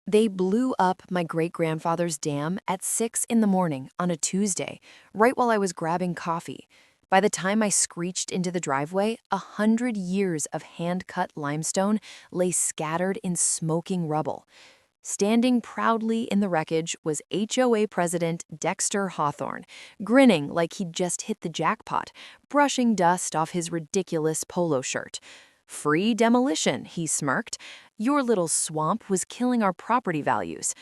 They blew up my great-grandfather's dam at 6 in the morning on a Tuesday, right while I was grabbing coffee. By the time I screeched into the driveway, 100 years of hand-cut limestone lay scattered in smoking rubble. Standing proudly in the wreckage was HOA President Dexter Hawthorne, grinning like he'd just hit the jackpot, brushing dust off his ridiculous polo shirt. Free demolition, he smirked. Your little swamp was killing our property values.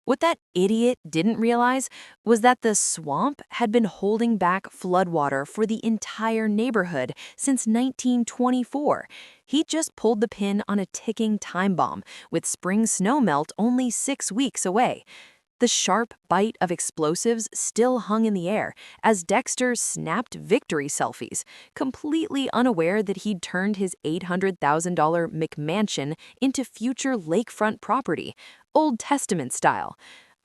What that idiot didn't realize was that the swamp had been holding back floodwater for the entire neighborhood since 1924. He just pulled the pin on a ticking time bomb, with spring snowmelt only 6 weeks away. The sharp bite of explosives still hung in the air as Dexter snapped victory selfies, completely unaware that he'd turned his $800,000 McMansion into future lakefront property, Old Testament style.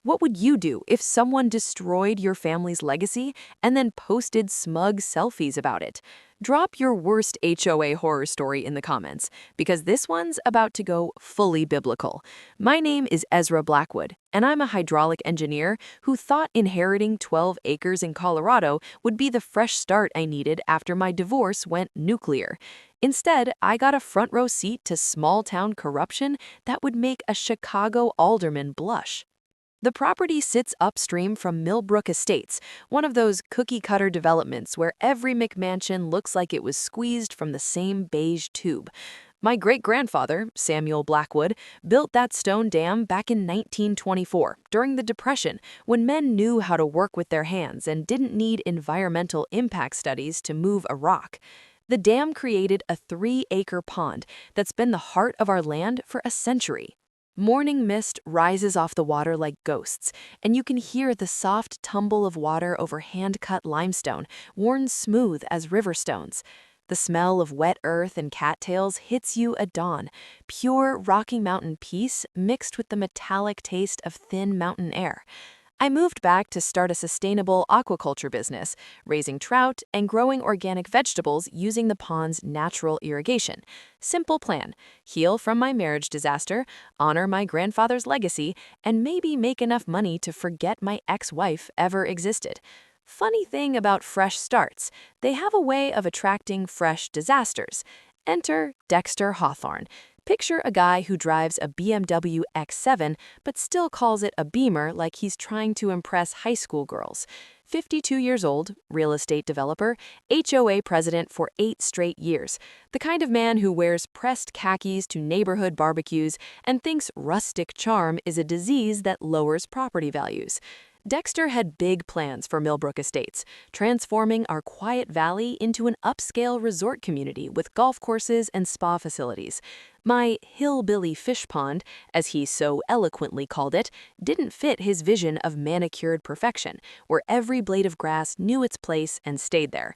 What would you do if someone destroyed your family's legacy and then posted smug selfies about it? Drop your worst HOA horror story in the comments, because this one's about to go fully biblical. My name is Ezra Blackwood, and I'm a hydraulic engineer who thought inheriting 12 acres in Colorado would be the fresh start I needed after my divorce went nuclear. Instead, I got a front row seat to small-town corruption that would make a Chicago alderman blush. The property sits upstream from Millbrook Estates, one of those cookie-cutter developments where every McMansion looks like it was squeezed from the same beige tube. My great-grandfather, Samuel Blackwood, built that stone dam back in 1924, during the Depression, when men knew how to work with their hands and didn't need environmental impact studies to move a rock. The dam created a 3-acre pond that's been the heart of our land for a century. Morning mist rises off the water like ghosts, and you can hear the soft tumble of water over hand-cut limestone, worn smooth as river stones. The smell of wet earth and cattails hits you at dawn, pure Rocky Mountain peace mixed with the metallic taste of thin mountain air. I moved back to start a sustainable aquaculture business, raising trout and growing organic vegetables using the pond's natural irrigation. Simple plan: heal from my marriage disaster, honor my grandfather's legacy, and maybe make enough money to forget my ex-wife ever existed. Funny thing about fresh starts, they have a way of attracting fresh disasters. Enter Dexter Hawthorne. Picture a guy who drives a BMW X7 but still calls it a Beamer like he's trying to impress high school girls. 52 years old, real estate developer, HOA president for 8 straight years. The kind of man who wears pressed khakis to neighborhood barbecues and thinks rustic charm is a disease that lowers property values. Dexter had big plans for Millbrook Estates, transforming our quiet valley into an upscale resort community with golf courses and spa facilities. My hillbilly fish pond, as he so eloquently called it, didn't fit his vision of manicured perfection, where every blade of grass knew its place and stayed there.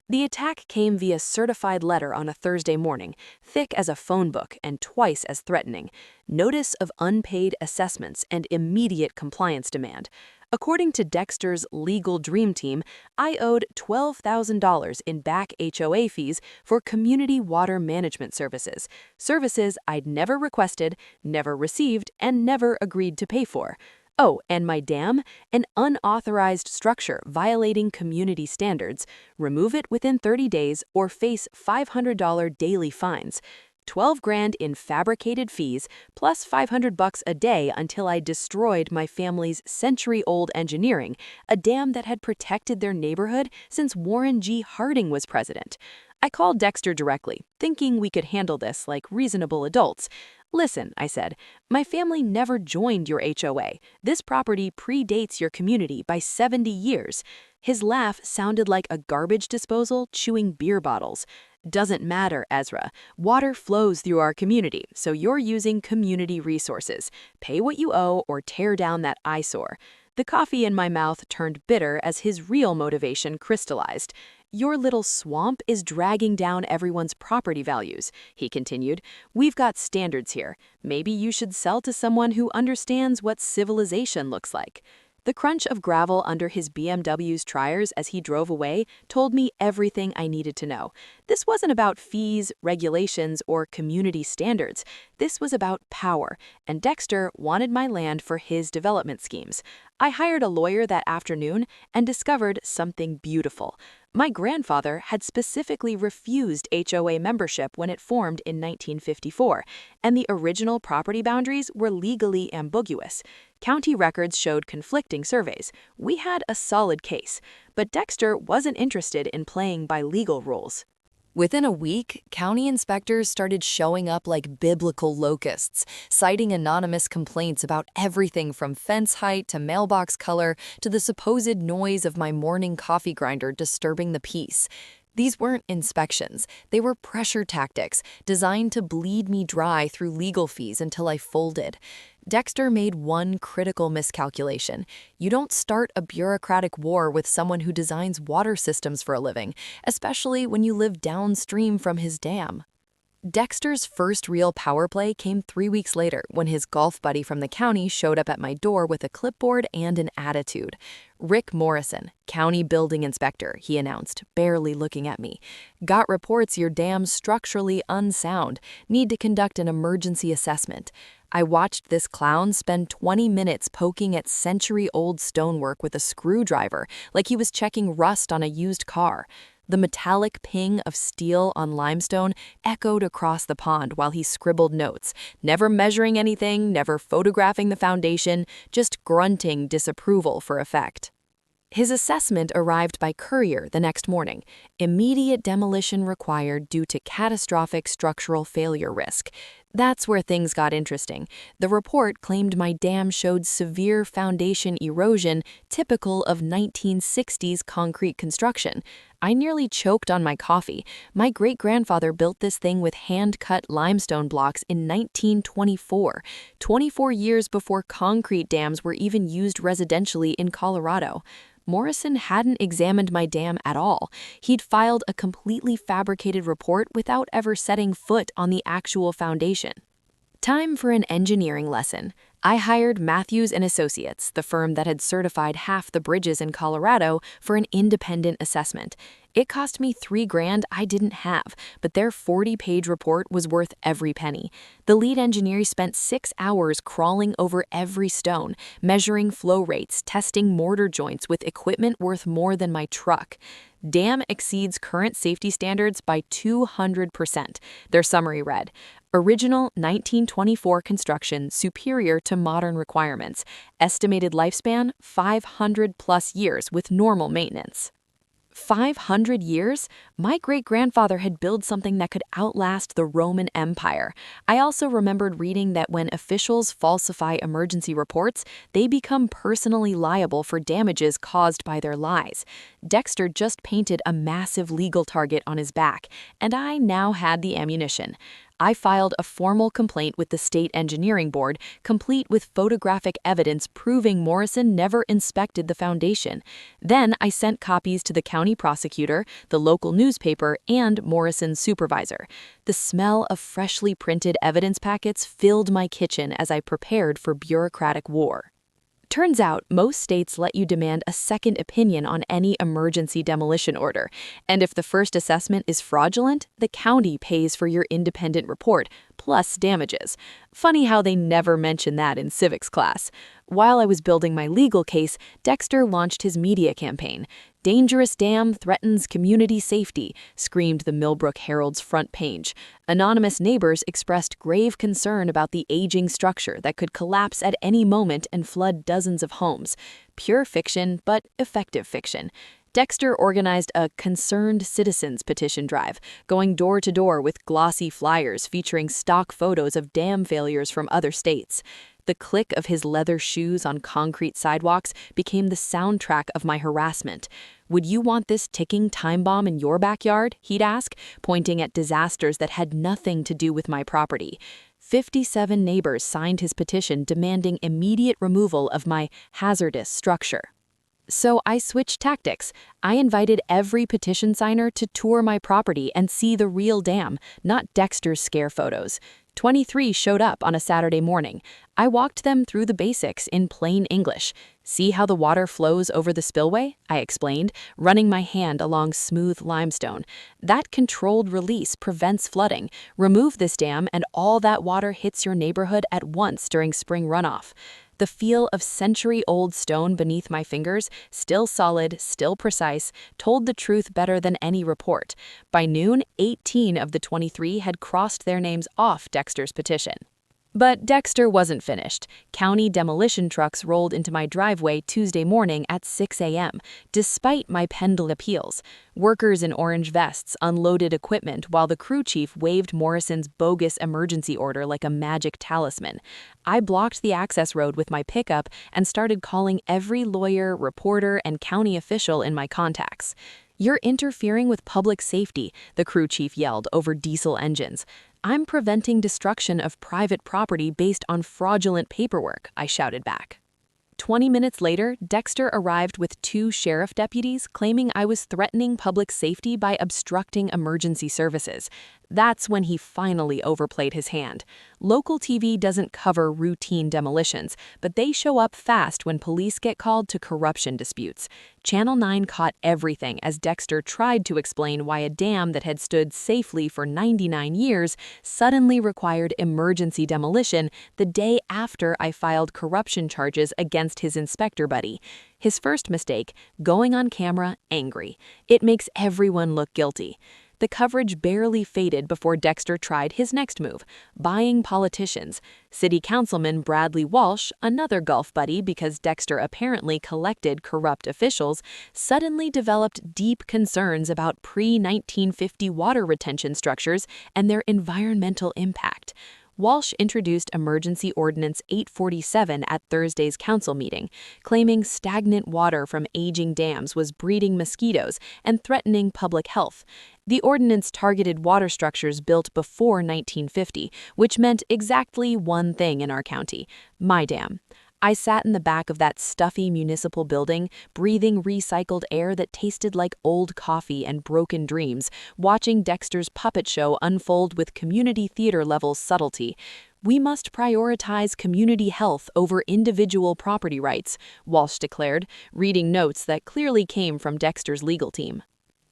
The attack came via certified letter on a Thursday morning, thick as a phone book and twice as threatening. Notice of unpaid assessments and immediate compliance demand. According to Dexter's legal dream team, I owed $12,000 in back HOA fees for community water management services I'd never requested, never received, and never agreed to pay for. Oh, and my dam, an unauthorized structure violating community standards. Remove it within 30 days or face $500 daily fines. 12 grand in fabricated fees, plus $500 a day until I destroyed my family's century-old engineering, a dam that had protected their neighborhood since Warren G. Harding was president. I called Dexter directly, thinking we could handle this like reasonable adults. Listen, I said, my family never joined your HOA. This property predates your community by 70 years. His laugh sounded like a garbage disposal chewing beer bottles. Doesn't matter, Ezra. Water flows through our community, so you're using community resources. Pay what you owe or tear down that eyesore. The coffee in my mouth turned bitter as his real motivation crystallized. Your little swamp is dragging down everyone's property values, he continued. We've got standards here. Maybe you should sell to someone who understands what civilization looks like. The crunch of gravel under his BMW's tires as he drove away told me everything I needed to know. This wasn't about fees, regulations, or community standards. This was about power, and Dexter wanted my land for his development schemes. I hired a lawyer that afternoon and discovered something beautiful. My grandfather had specifically refused HOA membership when it formed in 1954, and the original property boundaries were legally ambiguous. County records showed conflicting surveys. We had a solid case, but Dexter wasn't interested in playing by legal rules. Within a week, county inspectors started showing up like biblical locusts, citing anonymous complaints about everything from fence height to mailbox color to the supposed noise of my morning coffee grinder disturbing the peace. These weren't inspections, they were pressure tactics designed to bleed me dry through legal fees until I folded. Dexter made one critical miscalculation. You don't start a bureaucratic war with someone who designs water systems for a living, especially when you live downstream from his dam. Dexter's first real power play came 3 weeks later when his golf buddy from the county showed up at my door with a clipboard and an attitude. "Rick Morrison, county building inspector," he announced, barely looking at me. "Got reports your dam's structurally unsound. Need to conduct an emergency assessment." I watched this clown spend 20 minutes poking at century-old stonework with a screwdriver, like he was checking rust on a used car. The metallic ping of steel on limestone echoed across the pond while he scribbled notes, never measuring anything, never photographing the foundation, just grunting disapproval for effect. His assessment arrived by courier the next morning. Immediate demolition required due to catastrophic structural failure risk. That's where things got interesting. The report claimed my dam showed severe foundation erosion typical of 1960s concrete construction. I nearly choked on my coffee. My great-grandfather built this thing with hand-cut limestone blocks in 1924, 24 years before concrete dams were even used residentially in Colorado. Morrison hadn't examined my dam at all. He'd filed a completely fabricated report without ever setting foot on the actual foundation. Time for an engineering lesson. I hired Matthews and Associates, the firm that had certified half the bridges in Colorado, for an independent assessment. It cost me $3,000 I didn't have, but their 40-page report was worth every penny. The lead engineer spent 6 hours crawling over every stone, measuring flow rates, testing mortar joints with equipment worth more than my truck. Dam exceeds current safety standards by 200%, their summary read. Original 1924 construction superior to modern requirements. Estimated lifespan 500+ years with normal maintenance. 500 years? My great-grandfather had built something that could outlast the Roman Empire. I also remembered reading that when officials falsify emergency reports, they become personally liable for damages caused by their lies. Dexter just painted a massive legal target on his back, and I now had the ammunition. I filed a formal complaint with the State Engineering Board, complete with photographic evidence proving Morrison never inspected the foundation. Then I sent copies to the county prosecutor, the local newspaper, and Morrison's supervisor. The smell of freshly printed evidence packets filled my kitchen as I prepared for bureaucratic war. Turns out, most states let you demand a second opinion on any emergency demolition order, and if the first assessment is fraudulent, the county pays for your independent report, plus damages. Funny how they never mention that in civics class. While I was building my legal case, Dexter launched his media campaign. "Dangerous dam threatens community safety," screamed the Millbrook Herald's front page. Anonymous neighbors expressed grave concern about the aging structure that could collapse at any moment and flood dozens of homes. Pure fiction, but effective fiction. Dexter organized a Concerned Citizens petition drive, going door to door with glossy flyers featuring stock photos of dam failures from other states. The click of his leather shoes on concrete sidewalks became the soundtrack of my harassment. "Would you want this ticking time bomb in your backyard?" he'd ask, pointing at disasters that had nothing to do with my property. 57 neighbors signed his petition demanding immediate removal of my hazardous structure. So I switched tactics. I invited every petition signer to tour my property and see the real dam, not Dexter's scare photos. 23 showed up on a Saturday morning. I walked them through the basics in plain English. See how the water flows over the spillway? I explained, running my hand along smooth limestone. That controlled release prevents flooding. Remove this dam and all that water hits your neighborhood at once during spring runoff. The feel of century-old stone beneath my fingers, still solid, still precise, told the truth better than any report. By noon, 18 of the 23 had crossed their names off Dexter's petition. But Dexter wasn't finished. County demolition trucks rolled into my driveway Tuesday morning at 6 a.m., despite my penned appeals. Workers in orange vests unloaded equipment while the crew chief waved Morrison's bogus emergency order like a magic talisman. I blocked the access road with my pickup and started calling every lawyer, reporter, and county official in my contacts. "You're interfering with public safety," the crew chief yelled over diesel engines. "I'm preventing destruction of private property based on fraudulent paperwork," I shouted back. 20 minutes later, Dexter arrived with 2 sheriff deputies claiming I was threatening public safety by obstructing emergency services. That's when he finally overplayed his hand. Local TV doesn't cover routine demolitions, but they show up fast when police get called to corruption disputes. Channel 9 caught everything as Dexter tried to explain why a dam that had stood safely for 99 years suddenly required emergency demolition the day after I filed corruption charges against his inspector buddy. His first mistake, going on camera angry. It makes everyone look guilty. The coverage barely faded before Dexter tried his next move, buying politicians. City Councilman Bradley Walsh, another Gulf buddy because Dexter apparently collected corrupt officials, suddenly developed deep concerns about pre-1950 water retention structures and their environmental impact. Walsh introduced Emergency Ordinance 847 at Thursday's council meeting, claiming stagnant water from aging dams was breeding mosquitoes and threatening public health. The ordinance targeted water structures built before 1950, which meant exactly one thing in our county: my dam. I sat in the back of that stuffy municipal building, breathing recycled air that tasted like old coffee and broken dreams, watching Dexter's puppet show unfold with community theater-level subtlety. "We must prioritize community health over individual property rights," Walsh declared, reading notes that clearly came from Dexter's legal team.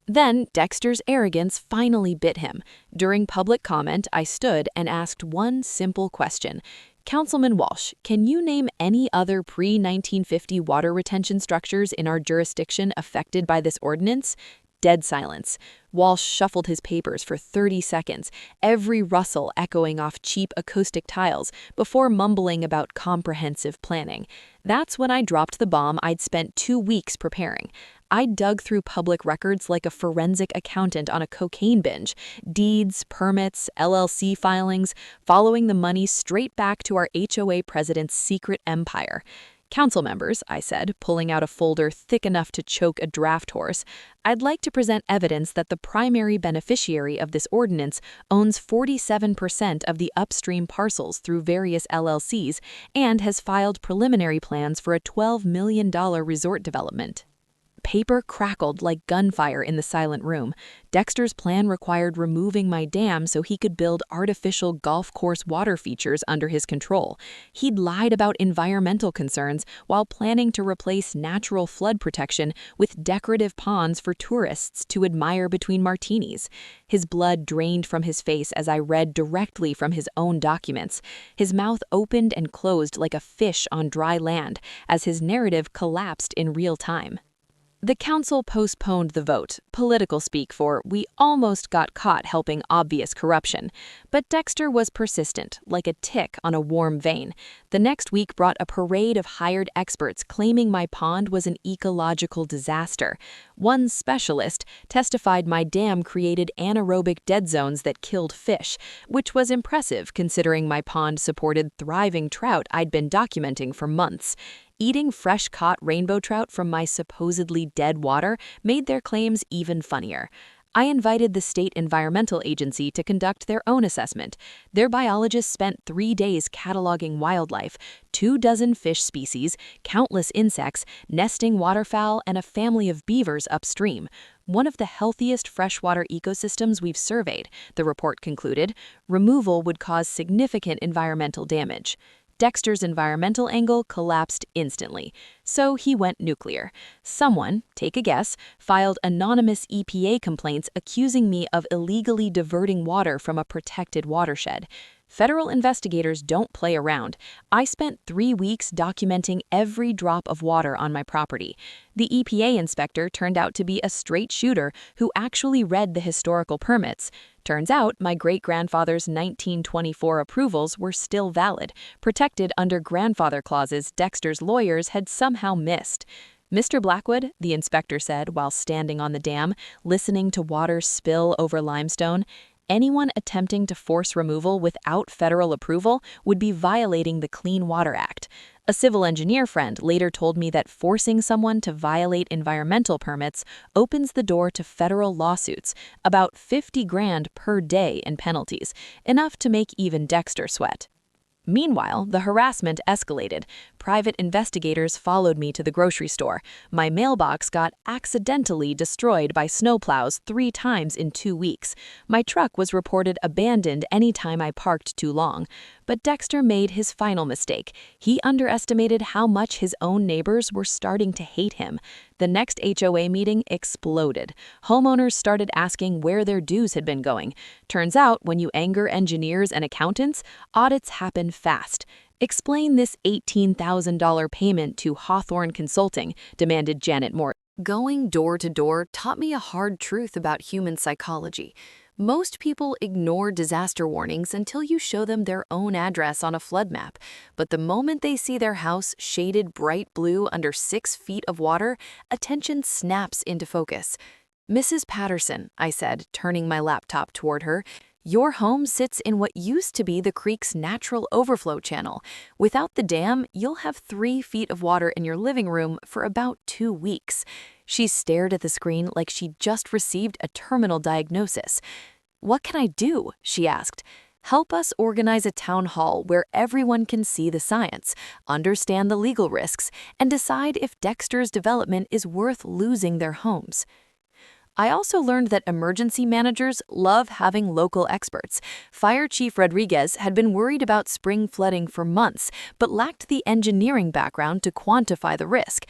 Then Dexter's arrogance finally bit him. During public comment, I stood and asked one simple question. "Councilman Walsh, can you name any other pre-1950 water retention structures in our jurisdiction affected by this ordinance?" Dead silence. Walsh shuffled his papers for 30 seconds, every rustle echoing off cheap acoustic tiles, before mumbling about comprehensive planning. That's when I dropped the bomb I'd spent 2 weeks preparing. I dug through public records like a forensic accountant on a cocaine binge. Deeds, permits, LLC filings, following the money straight back to our HOA president's secret empire. "Council members," I said, pulling out a folder thick enough to choke a draft horse, "I'd like to present evidence that the primary beneficiary of this ordinance owns 47% of the upstream parcels through various LLCs and has filed preliminary plans for a $12 million resort development." Paper crackled like gunfire in the silent room. Dexter's plan required removing my dam so he could build artificial golf course water features under his control. He'd lied about environmental concerns while planning to replace natural flood protection with decorative ponds for tourists to admire between martinis. His blood drained from his face as I read directly from his own documents. His mouth opened and closed like a fish on dry land as his narrative collapsed in real time. The council postponed the vote, political speak for "we almost got caught helping obvious corruption." But Dexter was persistent, like a tick on a warm vein. The next week brought a parade of hired experts claiming my pond was an ecological disaster. One specialist testified my dam created anaerobic dead zones that killed fish, which was impressive considering my pond supported thriving trout I'd been documenting for months. Eating fresh-caught rainbow trout from my supposedly dead water made their claims even funnier. I invited the state environmental agency to conduct their own assessment. Their biologists spent 3 days cataloging wildlife, 24 fish species, countless insects, nesting waterfowl, and a family of beavers upstream. One of the healthiest freshwater ecosystems we've surveyed, the report concluded. Removal would cause significant environmental damage. Dexter's environmental angle collapsed instantly, so he went nuclear. Someone, take a guess, filed anonymous EPA complaints accusing me of illegally diverting water from a protected watershed. Federal investigators don't play around. I spent 3 weeks documenting every drop of water on my property. The EPA inspector turned out to be a straight shooter who actually read the historical permits. Turns out my great-grandfather's 1924 approvals were still valid, protected under grandfather clauses Dexter's lawyers had somehow missed. "Mr. Blackwood," the inspector said while standing on the dam, listening to water spill over limestone, "anyone attempting to force removal without federal approval would be violating the Clean Water Act." A civil engineer friend later told me that forcing someone to violate environmental permits opens the door to federal lawsuits, about 50 grand per day in penalties, enough to make even Dexter sweat. Meanwhile, the harassment escalated. Private investigators followed me to the grocery store. My mailbox got accidentally destroyed by snowplows 3 times in 2 weeks. My truck was reported abandoned any time I parked too long. But Dexter made his final mistake. He underestimated how much his own neighbors were starting to hate him. The next HOA meeting exploded. Homeowners started asking where their dues had been going. Turns out, when you anger engineers and accountants, audits happen fast. "Explain this $18,000 payment to Hawthorne Consulting," demanded Janet Moore. Going door to door taught me a hard truth about human psychology. Most people ignore disaster warnings until you show them their own address on a flood map. But the moment they see their house shaded bright blue under 6 feet of water, attention snaps into focus. "Mrs. Patterson," I said, turning my laptop toward her, "your home sits in what used to be the creek's natural overflow channel. Without the dam, you'll have 3 feet of water in your living room for about 2 weeks. She stared at the screen like she'd just received a terminal diagnosis. "What can I do?" she asked. "Help us organize a town hall where everyone can see the science, understand the legal risks, and decide if Dexter's development is worth losing their homes." I also learned that emergency managers love having local experts. Fire Chief Rodriguez had been worried about spring flooding for months, but lacked the engineering background to quantify the risk.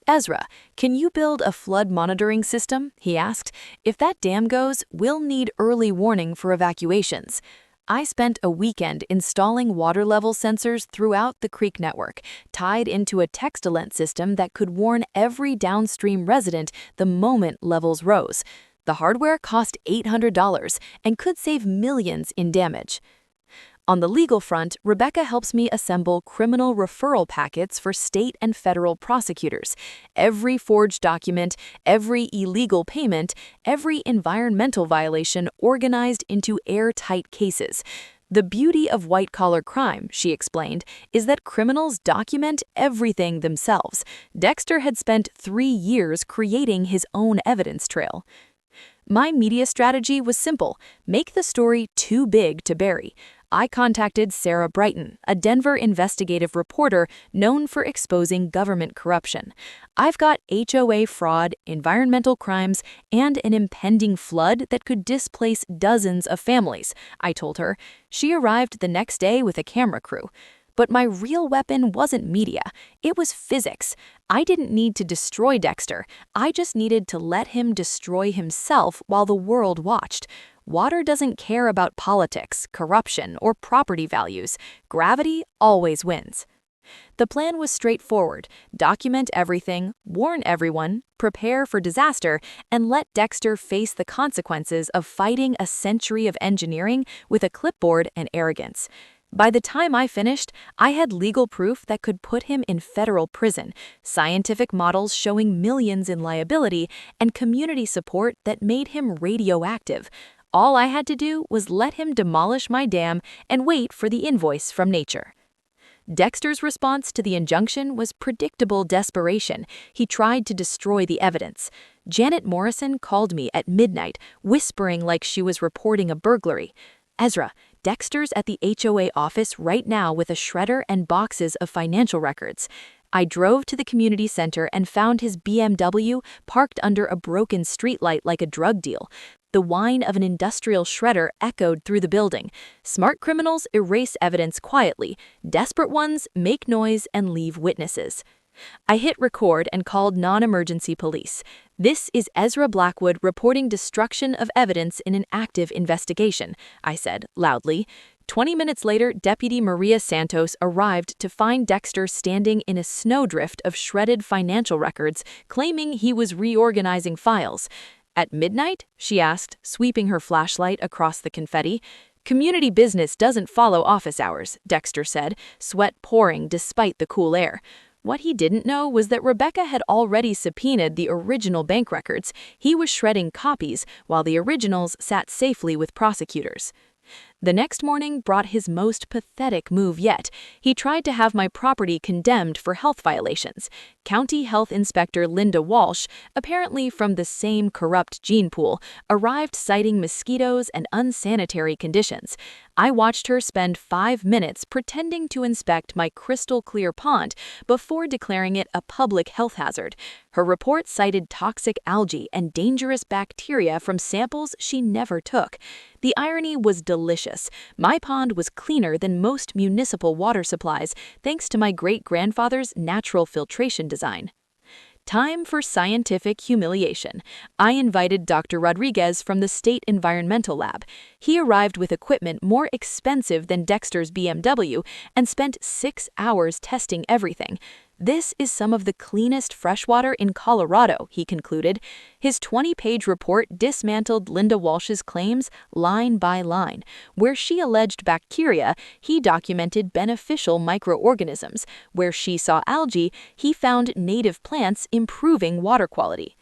"Ezra, can you build a flood monitoring system?" he asked. "If that dam goes, we'll need early warning for evacuations." I spent a weekend installing water level sensors throughout the creek network, tied into a Textilent system that could warn every downstream resident the moment levels rose. The hardware cost $800 and could save millions in damage. On the legal front, Rebecca helps me assemble criminal referral packets for state and federal prosecutors. Every forged document, every illegal payment, every environmental violation organized into airtight cases. "The beauty of white-collar crime," she explained, "is that criminals document everything themselves." Dexter had spent 3 years creating his own evidence trail. My media strategy was simple: make the story too big to bury. I contacted Sarah Brighton, a Denver investigative reporter known for exposing government corruption. "I've got HOA fraud, environmental crimes, and an impending flood that could displace dozens of families," I told her. She arrived the next day with a camera crew. But my real weapon wasn't media, it was physics. I didn't need to destroy Dexter, I just needed to let him destroy himself while the world watched. Water doesn't care about politics, corruption, or property values. Gravity always wins. The plan was straightforward: document everything, warn everyone, prepare for disaster, and let Dexter face the consequences of fighting a century of engineering with a clipboard and arrogance. By the time I finished, I had legal proof that could put him in federal prison, scientific models showing millions in liability, and community support that made him radioactive. All I had to do was let him demolish my dam and wait for the invoice from nature. Dexter's response to the injunction was predictable desperation. He tried to destroy the evidence. Janet Morrison called me at midnight, whispering like she was reporting a burglary. "Ezra, Dexter's at the HOA office right now with a shredder and boxes of financial records." I drove to the community center and found his BMW parked under a broken streetlight like a drug deal. The whine of an industrial shredder echoed through the building. Smart criminals erase evidence quietly. Desperate ones make noise and leave witnesses. I hit record and called non-emergency police. "This is Ezra Blackwood reporting destruction of evidence in an active investigation," I said loudly. 20 minutes later, Deputy Maria Santos arrived to find Dexter standing in a snowdrift of shredded financial records, claiming he was reorganizing files. "At midnight?" she asked, sweeping her flashlight across the confetti. "Community business doesn't follow office hours," Dexter said, sweat pouring despite the cool air. What he didn't know was that Rebecca had already subpoenaed the original bank records. He was shredding copies, while the originals sat safely with prosecutors. The next morning brought his most pathetic move yet. He tried to have my property condemned for health violations. County Health Inspector Linda Walsh, apparently from the same corrupt gene pool, arrived citing mosquitoes and unsanitary conditions. I watched her spend 5 minutes pretending to inspect my crystal-clear pond before declaring it a public health hazard. Her report cited toxic algae and dangerous bacteria from samples she never took. The irony was delicious. My pond was cleaner than most municipal water supplies, thanks to my great-grandfather's natural filtration design. Time for scientific humiliation. I invited Dr. Rodriguez from the State Environmental Lab. He arrived with equipment more expensive than Dexter's BMW and spent 6 hours testing everything. "This is some of the cleanest freshwater in Colorado," he concluded. His 20-page report dismantled Linda Walsh's claims line by line. Where she alleged bacteria, he documented beneficial microorganisms. Where she saw algae, he found native plants improving water quality.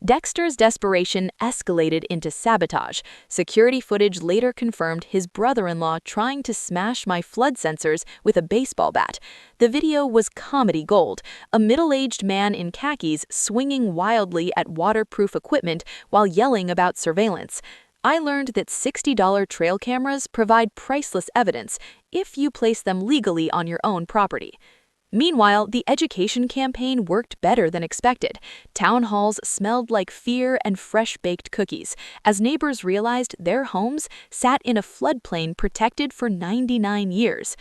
Dexter's desperation escalated into sabotage. Security footage later confirmed his brother-in-law trying to smash my flood sensors with a baseball bat. The video was comedy gold, a middle-aged man in khakis swinging wildly at waterproof equipment while yelling about surveillance. I learned that $60 trail cameras provide priceless evidence if you place them legally on your own property. Meanwhile, the education campaign worked better than expected. Town halls smelled like fear and fresh-baked cookies, as neighbors realized their homes sat in a floodplain protected for 99 years.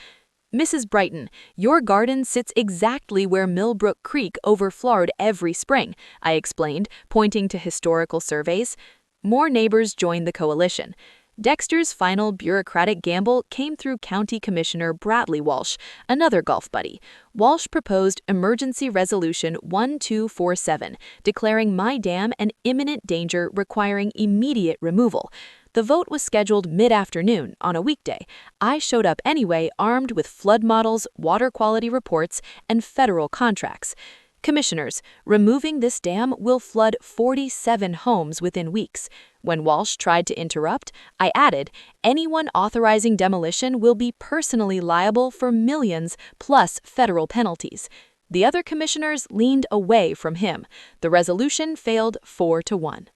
"Mrs. Brighton, your garden sits exactly where Millbrook Creek overflowed every spring," I explained, pointing to historical surveys. More neighbors joined the coalition. Dexter's final bureaucratic gamble came through County Commissioner Bradley Walsh, another golf buddy. Walsh proposed Emergency Resolution 1247, declaring my dam an imminent danger requiring immediate removal. The vote was scheduled mid-afternoon on a weekday. I showed up anyway, armed with flood models, water quality reports, and federal contracts. "Commissioners, removing this dam will flood 47 homes within weeks." When Walsh tried to interrupt, I added, "Anyone authorizing demolition will be personally liable for millions plus federal penalties." The other commissioners leaned away from him. The resolution failed 4-1.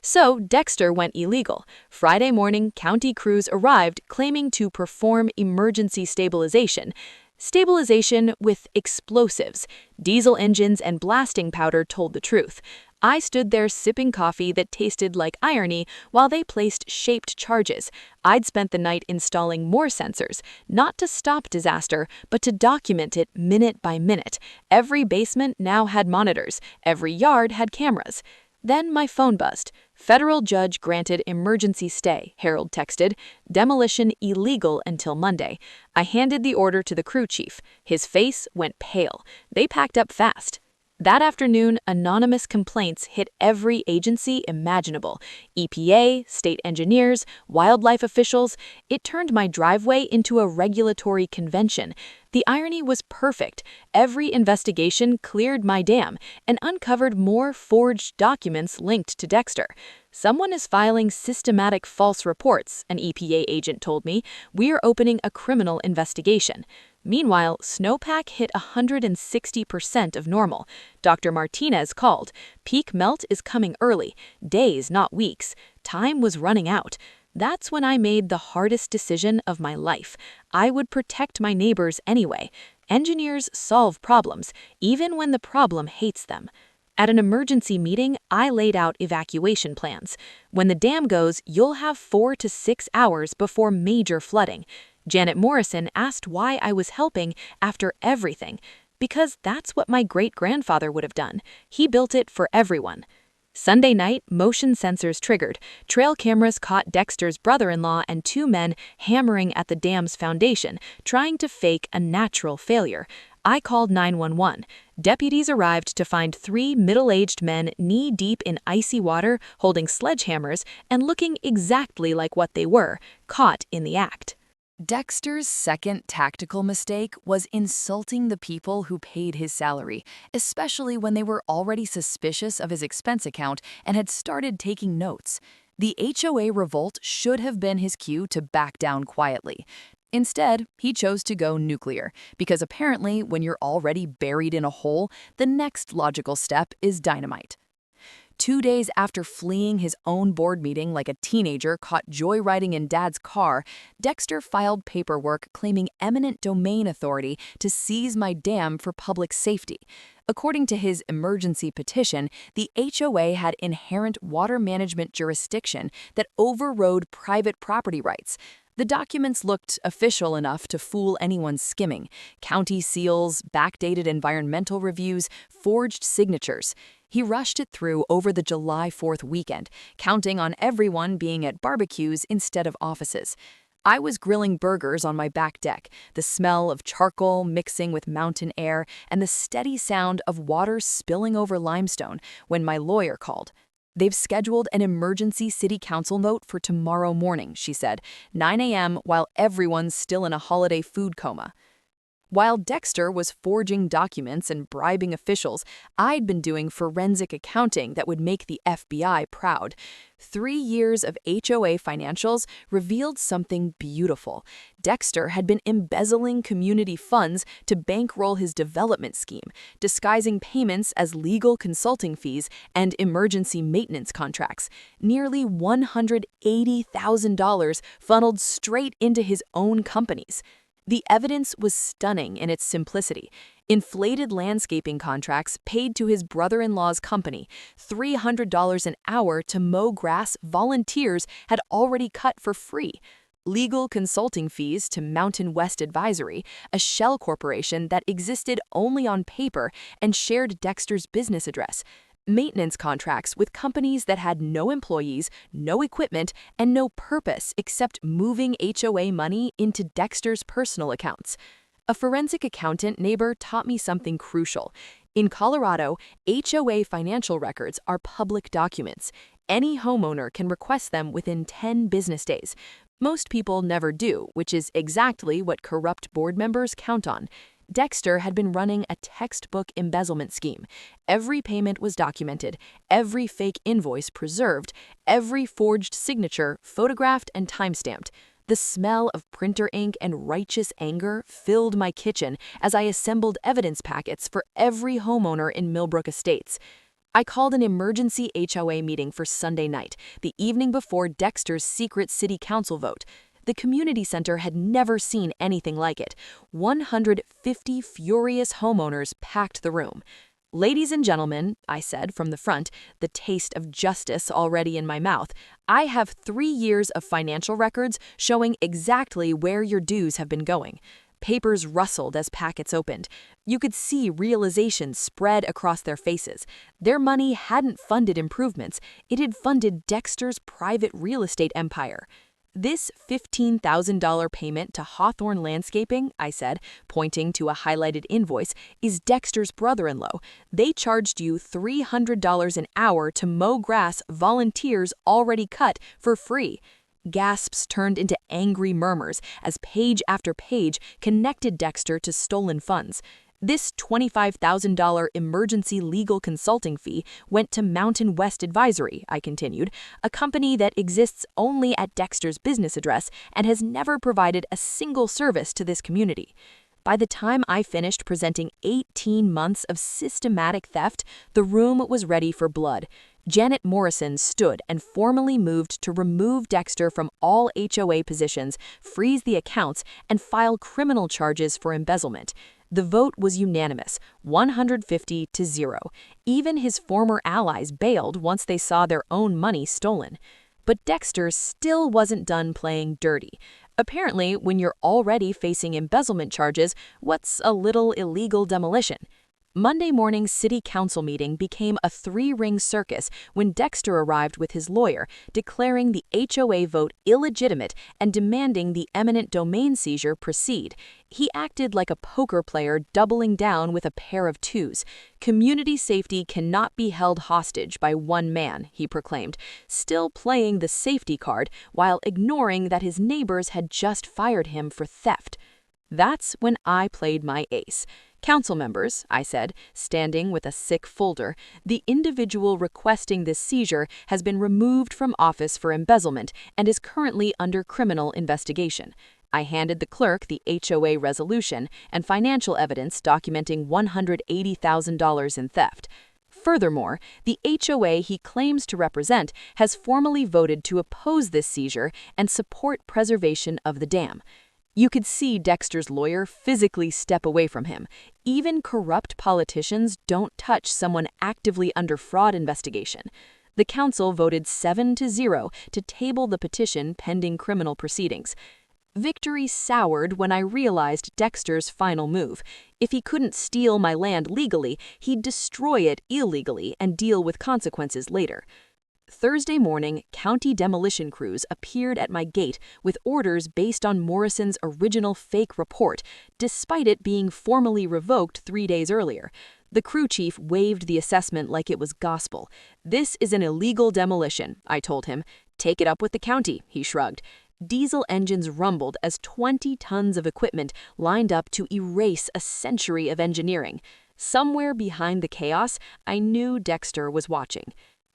So Dexter went illegal. Friday morning, county crews arrived claiming to perform emergency stabilization. Stabilization with explosives. Diesel engines and blasting powder told the truth. I stood there sipping coffee that tasted like irony while they placed shaped charges. I'd spent the night installing more sensors, not to stop disaster, but to document it minute by minute. Every basement now had monitors. Every yard had cameras. Then my phone buzzed. "Federal judge granted emergency stay," Harold texted. "Demolition illegal until Monday." I handed the order to the crew chief. His face went pale. They packed up fast. That afternoon, anonymous complaints hit every agency imaginable. EPA, state engineers, wildlife officials. It turned my driveway into a regulatory convention. The irony was perfect. Every investigation cleared my dam and uncovered more forged documents linked to Dexter. "Someone is filing systematic false reports," an EPA agent told me. "We're opening a criminal investigation." Meanwhile, snowpack hit 160% of normal. Dr. Martinez called. Peak melt is coming early, days, not weeks. Time was running out. That's when I made the hardest decision of my life. I would protect my neighbors anyway. Engineers solve problems, even when the problem hates them. At an emergency meeting, I laid out evacuation plans. When the dam goes, you'll have 4 to 6 hours before major flooding. Janet Morrison asked why I was helping after everything. Because that's what my great-grandfather would have done. He built it for everyone. Sunday night, motion sensors triggered. Trail cameras caught Dexter's brother-in-law and 2 men hammering at the dam's foundation, trying to fake a natural failure. I called 911. Deputies arrived to find 3 middle-aged men knee-deep in icy water, holding sledgehammers and looking exactly like what they were, caught in the act. Dexter's second tactical mistake was insulting the people who paid his salary, especially when they were already suspicious of his expense account and had started taking notes. The HOA revolt should have been his cue to back down quietly. Instead, he chose to go nuclear, because apparently when you're already buried in a hole, the next logical step is dynamite. 2 days after fleeing his own board meeting like a teenager caught joyriding in Dad's car, Dexter filed paperwork claiming eminent domain authority to seize my dam for public safety. According to his emergency petition, the HOA had inherent water management jurisdiction that overrode private property rights. The documents looked official enough to fool anyone skimming. County seals, backdated environmental reviews, forged signatures. He rushed it through over the July 4th weekend, counting on everyone being at barbecues instead of offices. I was grilling burgers on my back deck, the smell of charcoal mixing with mountain air and the steady sound of water spilling over limestone when my lawyer called. "They've scheduled an emergency city council vote for tomorrow morning," she said, 9 a.m. while everyone's still in a holiday food coma. While Dexter was forging documents and bribing officials, I'd been doing forensic accounting that would make the FBI proud. 3 years of HOA financials revealed something beautiful. Dexter had been embezzling community funds to bankroll his development scheme, disguising payments as legal consulting fees and emergency maintenance contracts. Nearly $180,000 funneled straight into his own companies. The evidence was stunning in its simplicity. Inflated landscaping contracts paid to his brother-in-law's company, $300 an hour to mow grass volunteers had already cut for free. Legal consulting fees to Mountain West Advisory, a shell corporation that existed only on paper and shared Dexter's business address. Maintenance contracts with companies that had no employees, no equipment, and no purpose except moving HOA money into Dexter's personal accounts. A forensic accountant neighbor taught me something crucial. In Colorado, HOA financial records are public documents. Any homeowner can request them within 10 business days. Most people never do, which is exactly what corrupt board members count on. Dexter had been running a textbook embezzlement scheme. Every payment was documented, every fake invoice preserved, every forged signature photographed and timestamped. The smell of printer ink and righteous anger filled my kitchen as I assembled evidence packets for every homeowner in Millbrook Estates. I called an emergency HOA meeting for Sunday night, the evening before Dexter's secret city council vote. The community center had never seen anything like it. 150 furious homeowners packed the room. "Ladies and gentlemen," I said from the front, the taste of justice already in my mouth, "I have 3 years of financial records showing exactly where your dues have been going." Papers rustled as packets opened. You could see realization spread across their faces. Their money hadn't funded improvements. It had funded Dexter's private real estate empire. "This $15,000 payment to Hawthorne Landscaping," I said, pointing to a highlighted invoice, "is Dexter's brother-in-law. They charged you $300 an hour to mow grass volunteers already cut for free." Gasps turned into angry murmurs as page after page connected Dexter to stolen funds. This $25,000 emergency legal consulting fee went to Mountain West Advisory, I continued, a company that exists only at Dexter's business address and has never provided a single service to this community. By the time I finished presenting 18 months of systematic theft, the room was ready for blood. Janet Morrison stood and formally moved to remove Dexter from all HOA positions, freeze the accounts, and file criminal charges for embezzlement. The vote was unanimous, 150 to 0. Even his former allies bailed once they saw their own money stolen. But Dexter still wasn't done playing dirty. Apparently, when you're already facing embezzlement charges, what's a little illegal demolition? Monday morning's city council meeting became a three-ring circus when Dexter arrived with his lawyer, declaring the HOA vote illegitimate and demanding the eminent domain seizure proceed. He acted like a poker player doubling down with a pair of twos. Community safety cannot be held hostage by one man, he proclaimed, still playing the safety card while ignoring that his neighbors had just fired him for theft. That's when I played my ace. Council members, I said, standing with a sick folder, the individual requesting this seizure has been removed from office for embezzlement and is currently under criminal investigation. I handed the clerk the HOA resolution and financial evidence documenting $180,000 in theft. Furthermore, the HOA he claims to represent has formally voted to oppose this seizure and support preservation of the dam. You could see Dexter's lawyer physically step away from him. Even corrupt politicians don't touch someone actively under fraud investigation. The council voted 7 to 0 to table the petition pending criminal proceedings. Victory soured when I realized Dexter's final move. If he couldn't steal my land legally, he'd destroy it illegally and deal with consequences later. Thursday morning, county demolition crews appeared at my gate with orders based on Morrison's original fake report, despite it being formally revoked 3 days earlier. The crew chief waved the assessment like it was gospel. "This is an illegal demolition," I told him. "Take it up with the county," he shrugged. Diesel engines rumbled as 20 tons of equipment lined up to erase a century of engineering. Somewhere behind the chaos, I knew Dexter was watching.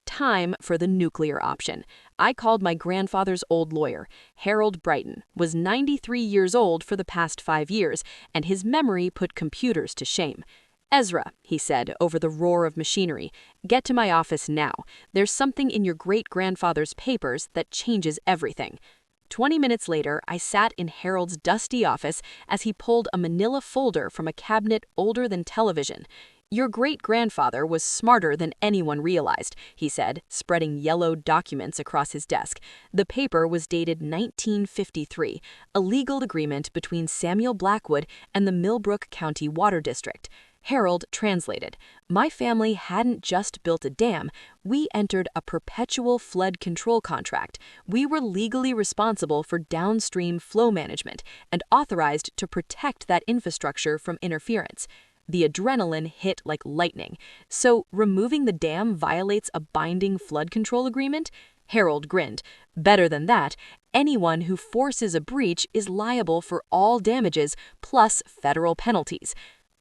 Time for the nuclear option. I called my grandfather's old lawyer. Harold Brighton was 93 years old for the past 5 years, and his memory put computers to shame. "Ezra," he said over the roar of machinery, "get to my office now. There's something in your great-grandfather's papers that changes everything." 20 minutes later, I sat in Harold's dusty office as he pulled a manila folder from a cabinet older than television. "Your great-grandfather was smarter than anyone realized," he said, spreading yellowed documents across his desk. The paper was dated 1953, a legal agreement between Samuel Blackwood and the Millbrook County Water District. Harold translated. "My family hadn't just built a dam, we entered a perpetual flood control contract. We were legally responsible for downstream flow management and authorized to protect that infrastructure from interference." The adrenaline hit like lightning. "So, removing the dam violates a binding flood control agreement?" Harold grinned. "Better than that, anyone who forces a breach is liable for all damages plus federal penalties."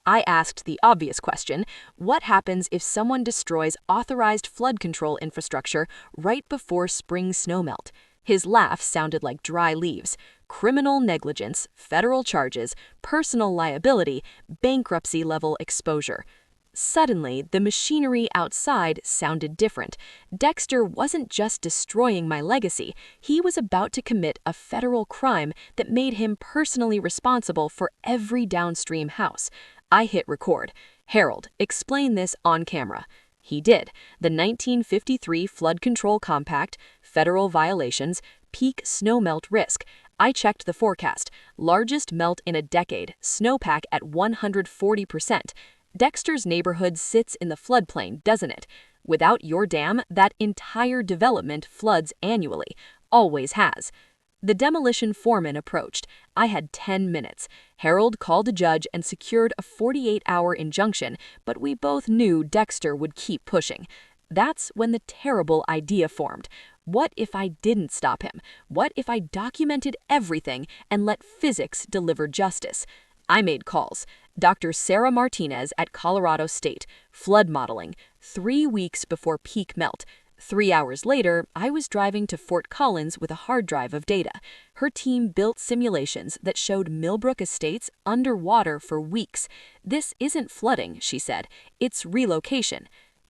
I asked the obvious question, what happens if someone destroys authorized flood control infrastructure right before spring snowmelt? His laugh sounded like dry leaves. Criminal negligence, federal charges, personal liability, bankruptcy-level exposure. Suddenly, the machinery outside sounded different. Dexter wasn't just destroying my legacy, he was about to commit a federal crime that made him personally responsible for every downstream house. I hit record. "Harold, explain this on camera." He did. The 1953 Flood Control Compact, federal violations, peak snowmelt risk. I checked the forecast. Largest melt in a decade, snowpack at 140%. Dexter's neighborhood sits in the floodplain, doesn't it? Without your dam, that entire development floods annually. Always has. The demolition foreman approached. I had 10 minutes. Harold called a judge and secured a 48-hour injunction, but we both knew Dexter would keep pushing. That's when the terrible idea formed. What if I didn't stop him? What if I documented everything and let physics deliver justice? I made calls. Dr. Sarah Martinez at Colorado State, flood modeling, 3 weeks before peak melt. 3 hours later, I was driving to Fort Collins with a hard drive of data. Her team built simulations that showed Millbrook Estates underwater for weeks. "This isn't flooding," she said. "It's relocation."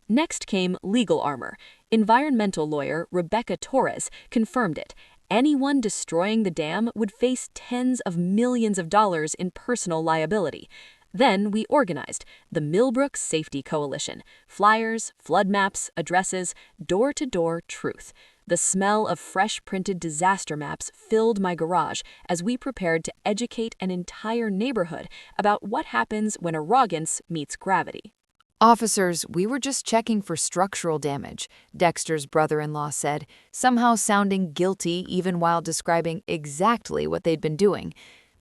Next came legal armor. Environmental lawyer Rebecca Torres confirmed it. Anyone destroying the dam would face tens of millions of dollars in personal liability. Then we organized the Millbrook Safety Coalition. Flyers, flood maps, addresses, door-to-door truth. The smell of fresh printed disaster maps filled my garage as we prepared to educate an entire neighborhood about what happens when arrogance meets gravity. Officers, we were just checking for structural damage, Dexter's brother-in-law said, somehow sounding guilty even while describing exactly what they'd been doing.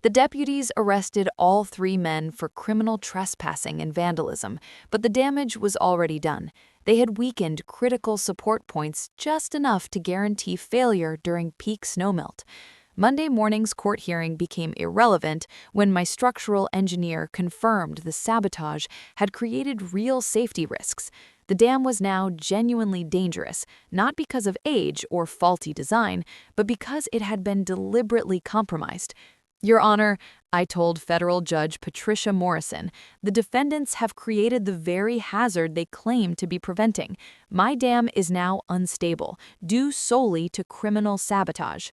The deputies arrested all 3 men for criminal trespassing and vandalism, but the damage was already done. They had weakened critical support points just enough to guarantee failure during peak snowmelt. Monday morning's court hearing became irrelevant when my structural engineer confirmed the sabotage had created real safety risks. The dam was now genuinely dangerous, not because of age or faulty design, but because it had been deliberately compromised. Your Honor, I told federal judge Patricia Morrison, the defendants have created the very hazard they claim to be preventing. My dam is now unstable, due solely to criminal sabotage.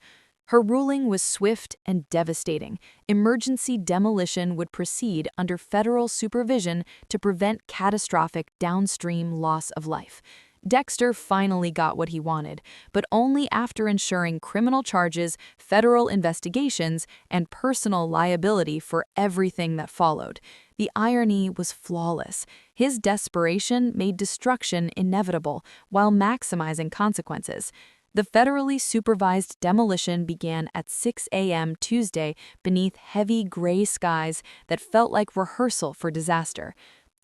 Her ruling was swift and devastating. Emergency demolition would proceed under federal supervision to prevent catastrophic downstream loss of life. Dexter finally got what he wanted, but only after ensuring criminal charges, federal investigations, and personal liability for everything that followed. The irony was flawless. His desperation made destruction inevitable while maximizing consequences. The federally supervised demolition began at 6 a.m. Tuesday beneath heavy gray skies that felt like rehearsal for disaster.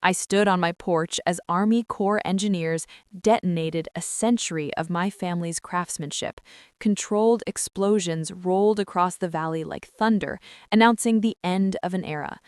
I stood on my porch as Army Corps engineers detonated a century of my family's craftsmanship. Controlled explosions rolled across the valley like thunder, announcing the end of an era.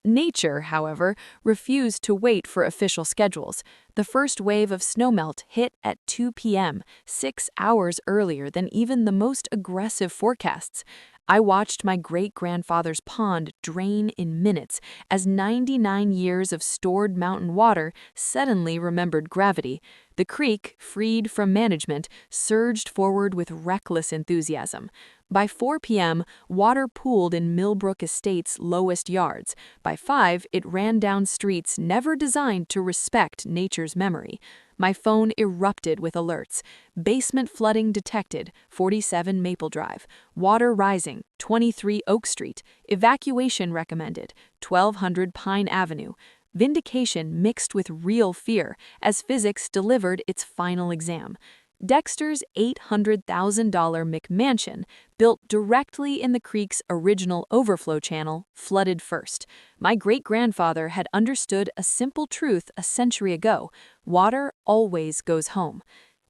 Nature, however, refused to wait for official schedules. The first wave of snowmelt hit at 2 p.m., 6 hours earlier than even the most aggressive forecasts. I watched my great-grandfather's pond drain in minutes as 99 years of stored mountain water suddenly remembered gravity. The creek, freed from management, surged forward with reckless enthusiasm. By 4 p.m., water pooled in Millbrook Estate's lowest yards. By 5, it ran down streets never designed to respect nature's memory. My phone erupted with alerts. Basement flooding detected, 47 Maple Drive. Water rising, 23 Oak Street. Evacuation recommended, 1200 Pine Avenue. Vindication mixed with real fear as physics delivered its final exam. Dexter's $800,000 McMansion, built directly in the creek's original overflow channel, flooded first. My great-grandfather had understood a simple truth a century ago: water always goes home.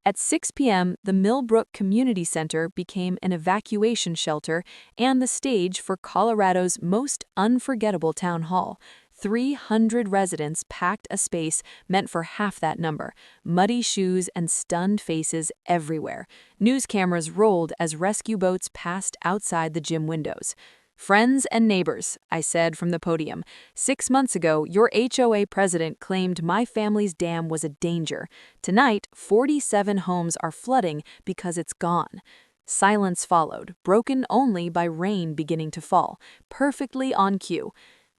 At 6 p.m., the Millbrook Community Center became an evacuation shelter and the stage for Colorado's most unforgettable town hall. 300 residents packed a space meant for half that number, muddy shoes and stunned faces everywhere. News cameras rolled as rescue boats passed outside the gym windows. "Friends and neighbors," I said from the podium, 6 months ago, your HOA president claimed my family's dam was a danger. Tonight, 47 homes are flooding because it's gone. Silence followed, broken only by rain beginning to fall, perfectly on cue.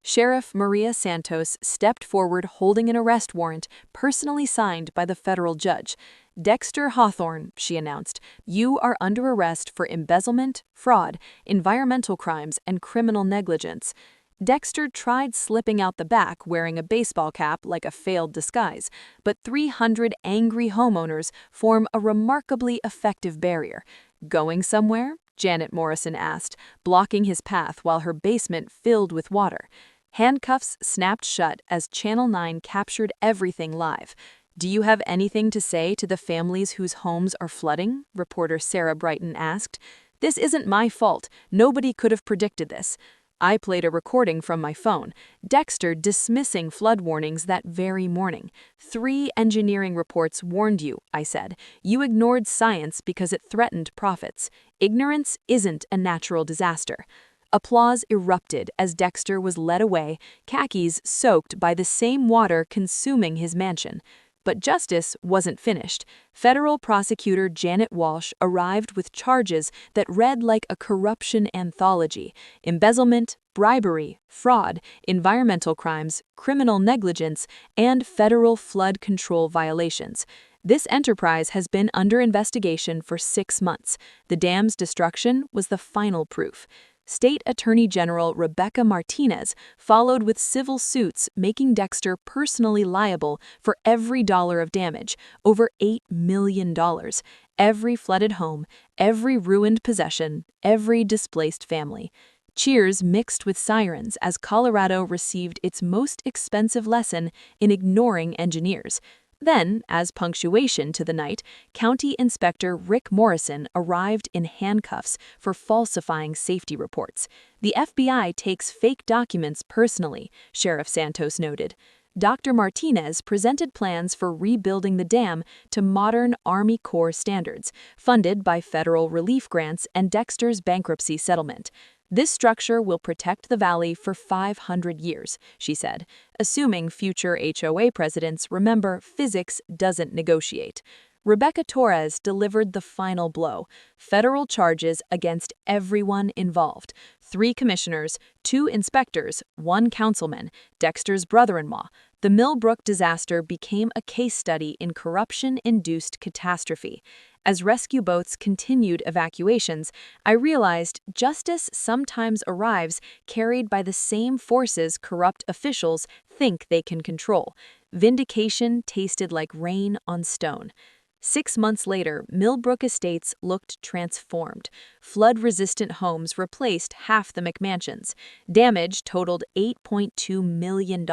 Sheriff Maria Santos stepped forward holding an arrest warrant personally signed by the federal judge. "Dexter Hawthorne," she announced, "you are under arrest for embezzlement, fraud, environmental crimes, and criminal negligence." Dexter tried slipping out the back wearing a baseball cap like a failed disguise, but 300 angry homeowners form a remarkably effective barrier. "Going somewhere?" Janet Morrison asked, blocking his path while her basement filled with water. Handcuffs snapped shut as Channel 9 captured everything live. "Do you have anything to say to the families whose homes are flooding?" reporter Sarah Brighton asked. "This isn't my fault. Nobody could have predicted this." I played a recording from my phone, Dexter dismissing flood warnings that very morning. 3 engineering reports warned you, I said. You ignored science because it threatened profits. Ignorance isn't a natural disaster. Applause erupted as Dexter was led away, khakis soaked by the same water consuming his mansion. But justice wasn't finished. Federal prosecutor Janet Walsh arrived with charges that read like a corruption anthology: embezzlement, bribery, fraud, environmental crimes, criminal negligence, and federal flood control violations. This enterprise has been under investigation for 6 months. The dam's destruction was the final proof. State Attorney General Rebecca Martinez followed with civil suits, making Dexter personally liable for every dollar of damage, over $8 million. Every flooded home, every ruined possession, every displaced family. Cheers mixed with sirens as Colorado received its most expensive lesson in ignoring engineers. Then, as punctuation to the night, County Inspector Rick Morrison arrived in handcuffs for falsifying safety reports. The FBI takes fake documents personally, Sheriff Santos noted. Dr. Martinez presented plans for rebuilding the dam to modern Army Corps standards, funded by federal relief grants and Dexter's bankruptcy settlement. This structure will protect the valley for 500 years, she said, assuming future HOA presidents remember physics doesn't negotiate. Rebecca Torres delivered the final blow: federal charges against everyone involved. 3 commissioners, 2 inspectors, 1 councilman, Dexter's brother-in-law. The Millbrook disaster became a case study in corruption-induced catastrophe. As rescue boats continued evacuations, I realized justice sometimes arrives carried by the same forces corrupt officials think they can control. Vindication tasted like rain on stone. 6 months later, Millbrook Estates looked transformed. Flood-resistant homes replaced half the McMansions. Damage totaled $8.2 million,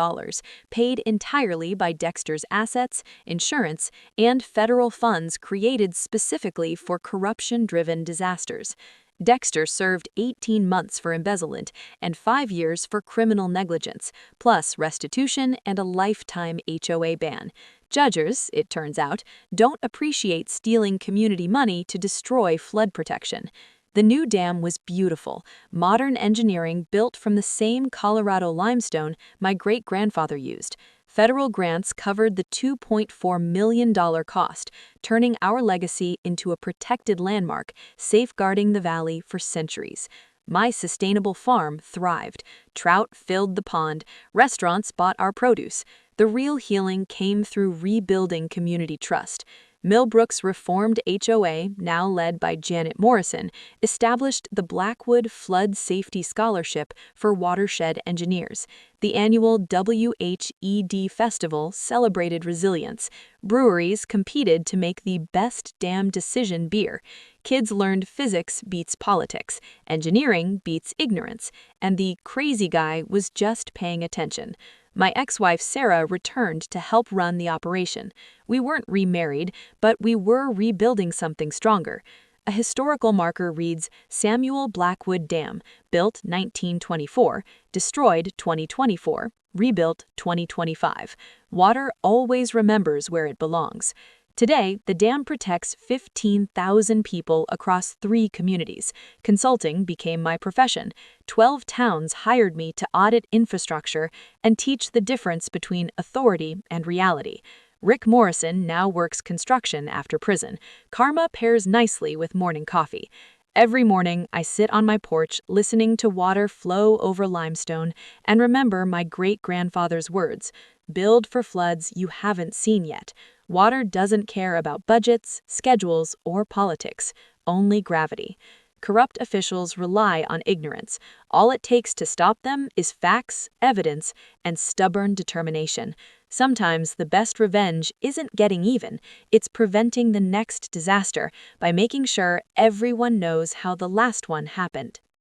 paid entirely by Dexter's assets, insurance, and federal funds created specifically for corruption-driven disasters. Dexter served 18 months for embezzlement and 5 years for criminal negligence, plus restitution and a lifetime HOA ban. Judges, it turns out, don't appreciate stealing community money to destroy flood protection. The new dam was beautiful, modern engineering built from the same Colorado limestone my great-grandfather used. Federal grants covered the $2.4 million cost, turning our legacy into a protected landmark, safeguarding the valley for centuries. My sustainable farm thrived. Trout filled the pond. Restaurants bought our produce. The real healing came through rebuilding community trust. Millbrook's reformed HOA, now led by Janet Morrison, established the Blackwood Flood Safety Scholarship for watershed engineers. The annual WHED Festival celebrated resilience. Breweries competed to make the best damn decision beer. Kids learned physics beats politics, engineering beats ignorance, and the crazy guy was just paying attention. My ex-wife Sarah returned to help run the operation. We weren't remarried, but we were rebuilding something stronger. A historical marker reads Samuel Blackwood Dam, built 1924, destroyed 2024, rebuilt 2025. Water always remembers where it belongs. Today, the dam protects 15,000 people across 3 communities. Consulting became my profession. 12 towns hired me to audit infrastructure and teach the difference between authority and reality. Rick Morrison now works construction after prison. Karma pairs nicely with morning coffee. Every morning, I sit on my porch listening to water flow over limestone and remember my great-grandfather's words: build for floods you haven't seen yet. Water doesn't care about budgets, schedules, or politics, only gravity. Corrupt officials rely on ignorance. All it takes to stop them is facts, evidence, and stubborn determination. Sometimes the best revenge isn't getting even, it's preventing the next disaster by making sure everyone knows how the last one happened.